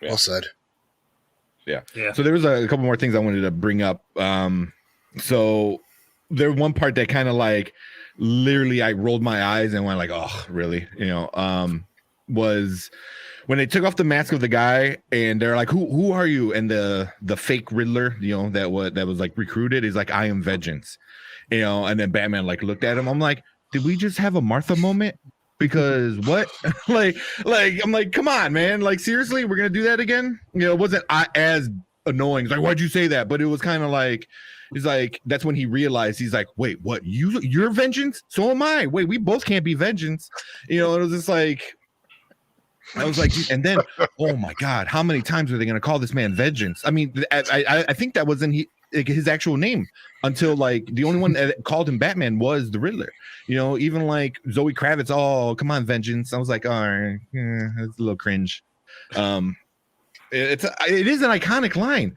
Well said. Yeah. So there was a couple more things I wanted to bring up. So there one part that kind of like literally I rolled my eyes and went like, oh, really? Was when they took off the mask of the guy and they're like, who are you? And the fake Riddler, that was like recruited is like, I am vengeance. And then Batman like looked at him. I'm like, did we just have a Martha moment? Because what? like I'm like, come on, man. Like, seriously, we're gonna do that again? It wasn't as annoying. It's like, why'd you say that? But it was kind of like, he's like, that's when he realized, he's like, wait, what? You're vengeance? So am I. Wait, we both can't be vengeance. It was just like, I was like, and then, oh my God, how many times are they gonna call this man vengeance? I mean, I think that wasn't his actual name until like the only one that called him Batman was the Riddler. Even like Zoe Kravitz, oh come on, vengeance. I was like, all right, it's a little cringe. It is an iconic line,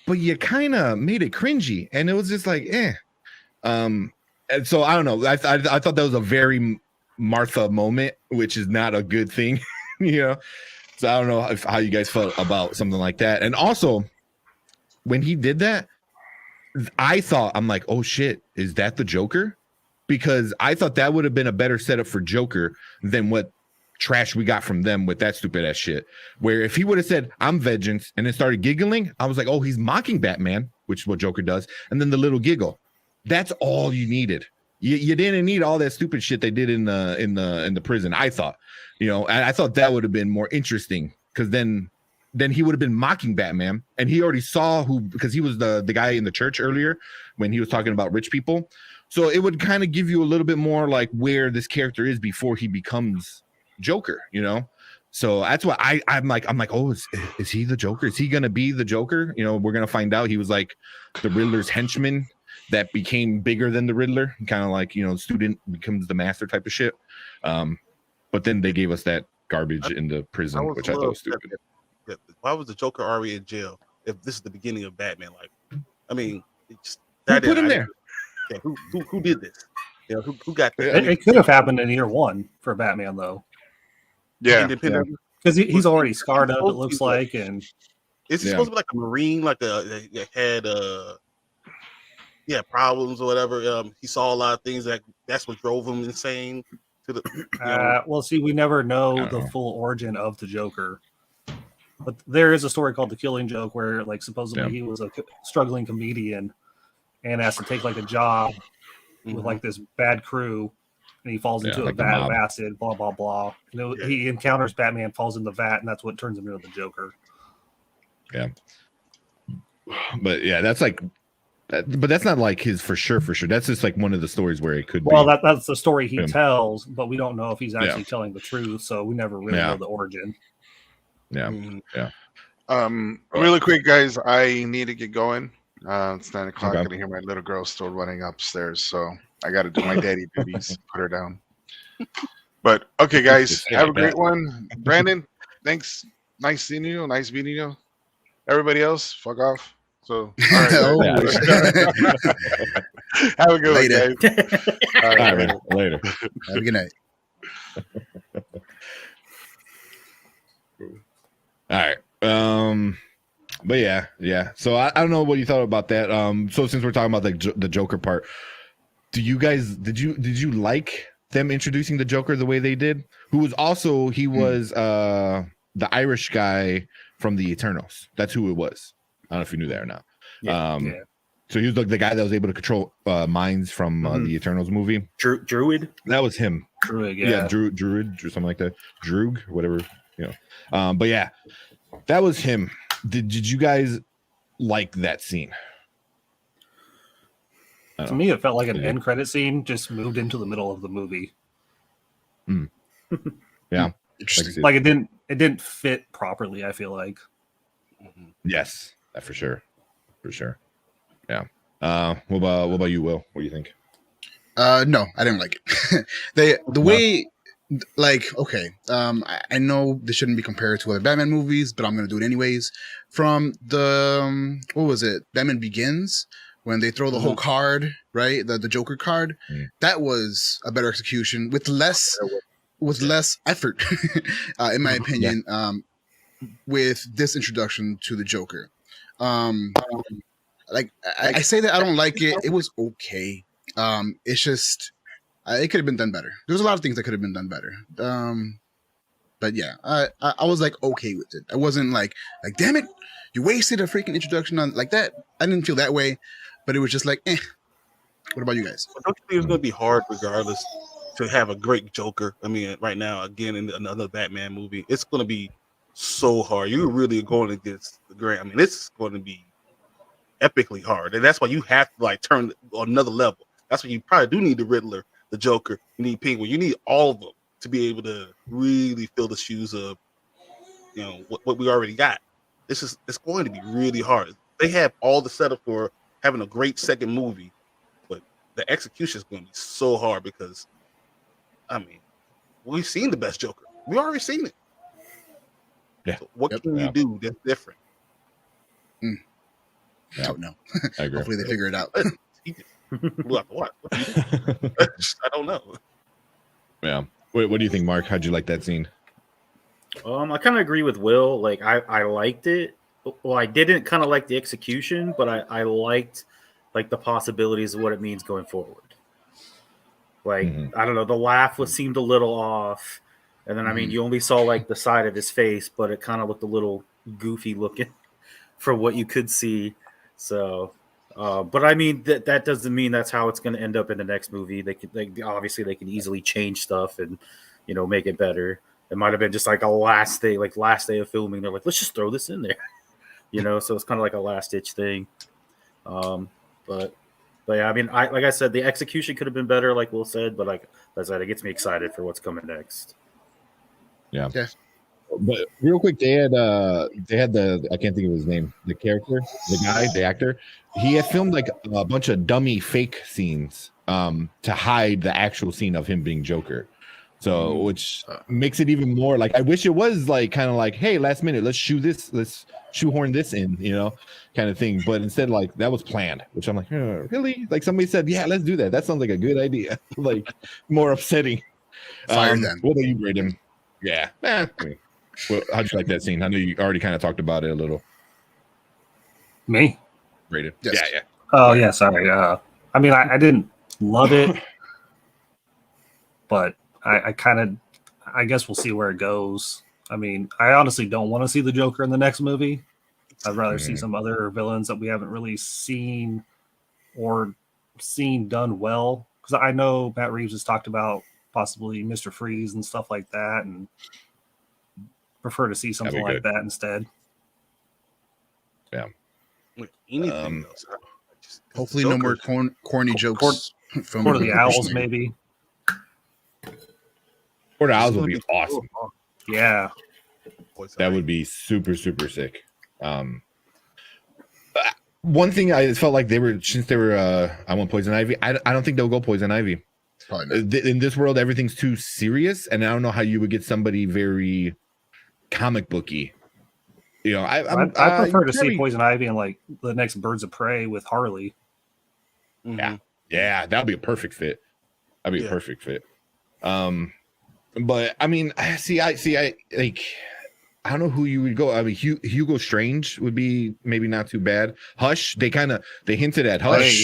but you kind of made it cringy, and it was just like, and so I don't know. I thought that was a very Martha moment, which is not a good thing, So I don't know how you guys felt about something like that. And also, when he did that, I'm like, oh shit, is that the Joker? Because I thought that would have been a better setup for Joker than what trash we got from them with that stupid ass shit. Where if he would have said, I'm vengeance, and then started giggling, I was like, oh, he's mocking Batman, which is what Joker does. And then the little giggle. That's all you needed. You didn't need all that stupid shit they did in the prison. I thought, I thought that would have been more interesting, because then he would have been mocking Batman, and he already saw because he was the guy in the church earlier when he was talking about rich people. So it would kind of give you a little bit more like where this character is before he becomes Joker, So that's what I'm like, oh, is he the Joker? Is he going to be the Joker? We're going to find out he was like the Riddler's henchman that became bigger than the Riddler, kind of like, student becomes the master type of shit. But then they gave us that garbage in the prison, which I thought was stupid. Why was the Joker already in jail if this is the beginning of Batman? Like, I mean, who put him there? Okay, who did this? Who got that? It could have happened in year one for Batman, though. Yeah, because he's already scarred up. It looks like, and is he supposed to be like a Marine, like that had problems or whatever? He saw a lot of things that's what drove him insane. To the well, see, we never know the full origin of the Joker. But there is a story called The Killing Joke where, like, supposedly he was a struggling comedian and has to take like a job with like this bad crew, and he falls into a vat of acid, blah blah blah. He encounters Batman, falls in the vat, and that's what turns him into the Joker. Yeah, but yeah, that's like, but that's not like his for sure. That's just like one of the stories where it could. Well, that's the story he tells, but we don't know if he's actually telling the truth, so we never really know the origin. Yeah. Really quick, guys, I need to get going. It's 9 o'clock. I can hear my little girl still running upstairs, so I got to do my daddy duties. Put her down. But okay, guys, have a great one. Brandon, thanks. Nice seeing you. Nice meeting you. Everybody else, fuck off. So, all right, have a good one, guys. All right, man. Later. Have a good night. All right. But yeah. So I don't know what you thought about that. So since we're talking about the Joker part, did you like them introducing the Joker the way they did? Who was also he was the Irish guy from the Eternals. That's who it was. I don't know if you knew that or not. Yeah. So he was the guy that was able to control minds from the Eternals movie. Druid. That was him. Druid, yeah, Druid or something like that. Droog, whatever. But yeah, that was him. Did you guys like that scene? To me, it felt like an end credit scene just moved into the middle of the movie. Yeah, like it didn't fit properly. I feel like. Yes, that for sure. Yeah. What about you, Will? What do you think? No, I didn't like it. way. Like, okay, I know this shouldn't be compared to other Batman movies, but I'm going to do it anyways. From the, what was it? Batman Begins, when they throw the whole card, right? The Joker card. That was a better execution with less effort, in my opinion. with this introduction to the Joker. Like I say that I don't like it. It was okay. It's just it could have been done better. There was a lot of things that could have been done better. But yeah, I was like okay with it. I wasn't like damn it, you wasted a freaking introduction on like that. I didn't feel that way, but it was just like, eh. What about you guys? Don't you think it's going to be hard, regardless, to have a great Joker? I mean, right now, again, in another Batman movie, it's going to be so hard. You're really going against the grain. I mean, it's going to be epically hard, and that's why you have to like turn on another level. That's why you probably do need the Riddler, the Joker, you need Penguin, you need all of them to be able to really fill the shoes of, you know, what we already got. It's going to be really hard. They have all the setup for having a great second movie, but the execution is going to be so hard because, I mean, we've seen the best Joker. We already seen it. Yeah. So what can you do that's different? I don't know. I agree. Hopefully they figure it out. We'll have to watch. I don't know. Yeah. What do you think, Mark? How'd you like that scene? I kind of agree with Will. Like I liked it. Well, I didn't kind of like the execution, but I liked like the possibilities of what it means going forward. Like I don't know, the laugh seemed a little off, and then I mean you only saw like the side of his face, but it kind of looked a little goofy looking for what you could see. So, but I mean that doesn't mean that's how it's going to end up in the next movie. They obviously they can easily change stuff and make it better. It might have been just like a last day of filming. They're like, let's just throw this in there, So it's kind of like a last ditch thing. But yeah, I mean, like I said, the execution could have been better, like Will said. But like I said, it gets me excited for what's coming next. Yeah. Yes. But real quick, they had the I can't think of his name, the character, the guy, the actor. He had filmed like a bunch of dummy fake scenes to hide the actual scene of him being Joker. So which makes it even more like I wish it was like kind of like, hey, last minute, let's shoehorn this in, kind of thing. But instead, like that was planned, which I'm like, oh, really? Like somebody said, yeah, let's do that. That sounds like a good idea. Like more upsetting. Fire them. What about you, Braden? Yeah. I mean, how'd you like that scene? I know you already kind of talked about it a little. Me? Braden. Yes. Yeah. Oh yeah, sorry. I mean, I didn't love it, but I guess we'll see where it goes. I mean, I honestly don't want to see the Joker in the next movie. I'd rather see some other villains that we haven't really seen done well. Because I know Matt Reeves has talked about possibly Mr. Freeze and stuff like that, and prefer to see something like that instead. Yeah. Anything else? Hopefully, no more corny jokes. from Court of the Owls, maybe. Court of Owls would be awesome. Yeah. That would be super, super sick. One thing I felt like since they were I want Poison Ivy. I don't think they'll go Poison Ivy. In this world, everything's too serious, and I don't know how you would get somebody very comic booky. I prefer to see Poison Ivy in like the next Birds of Prey with Harley. Yeah, that'd be a perfect fit. That'd be a perfect fit. But I mean, I don't know who you would go. I mean, Hugo Strange would be maybe not too bad. Hush, they hinted at Hush.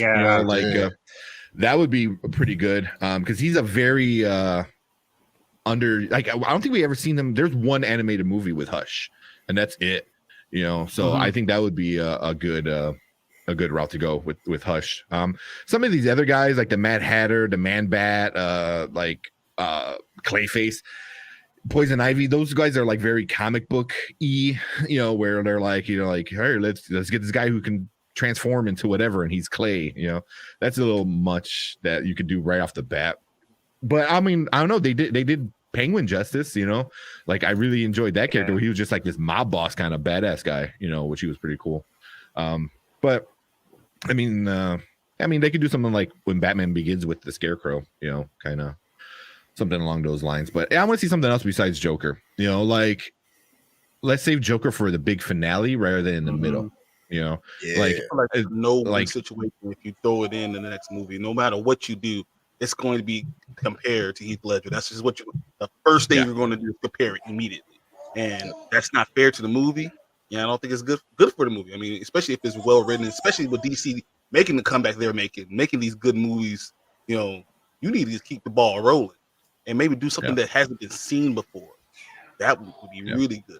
That would be pretty good. Because he's a very under. Like I don't think we ever seen him. There's one animated movie with Hush, and that's it. So I think that would be a good route to go with Hush. Some of these other guys like the Mad Hatter, the Man Bat, Clayface, Poison Ivy, those guys are like very comic book-y, where they're like, hey, let's get this guy who can transform into whatever, and he's clay. That's a little much that you could do right off the bat. But I mean, I don't know. They did Penguin justice. Like I really enjoyed that character where he was just like this mob boss kind of badass guy. Which he was pretty cool. But I mean, they could do something like when Batman Begins with the Scarecrow. Kind of. Something along those lines. But I want to see something else besides Joker. Like let's save Joker for the big finale rather than in the middle. Like no situation if you throw it in the next movie, no matter what you do, it's going to be compared to Heath Ledger. That's just the first thing you're going to do is compare it immediately. and that's not fair to the movie. Yeah, I don't think it's good for the movie. I mean, especially if it's well written, especially with DC making the comeback they're making these good movies. You know, you need to keep the ball rolling and maybe do something that hasn't been seen before. That would be really good.